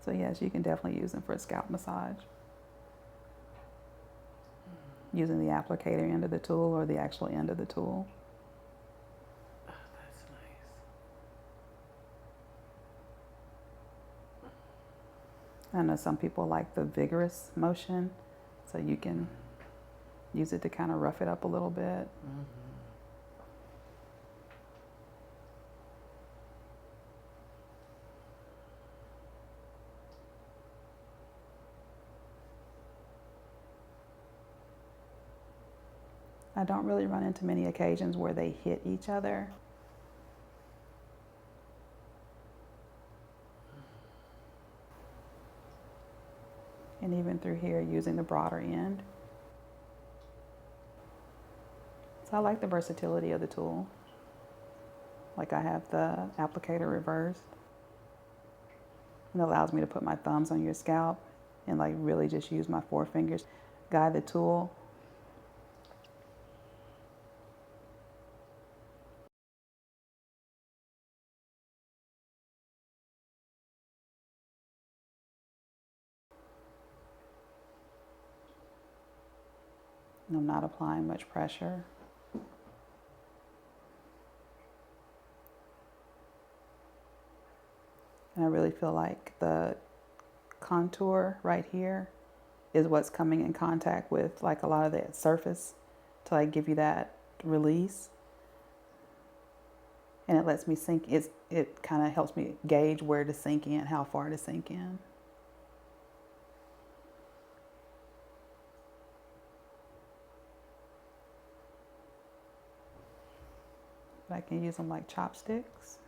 So yes, you can definitely use them for a scalp massage. Using the applicator end of the tool or the actual end of the tool. Oh, that's nice. I know some people like the vigorous motion, so you can use it to kind of rough it up a little bit. I don't really run into many occasions where they hit each other. And even through here, using the broader end. So I like the versatility of the tool. Like I have the applicator reversed. It allows me to put my thumbs on your scalp and like really just use my forefingers, guide the tool. And I'm not applying much pressure. And I really feel like the contour right here is what's coming in contact with like a lot of that surface to like give you that release. And it lets me sink, it kind of helps me gauge where to sink in, how far to sink in. But I can use them like chopsticks.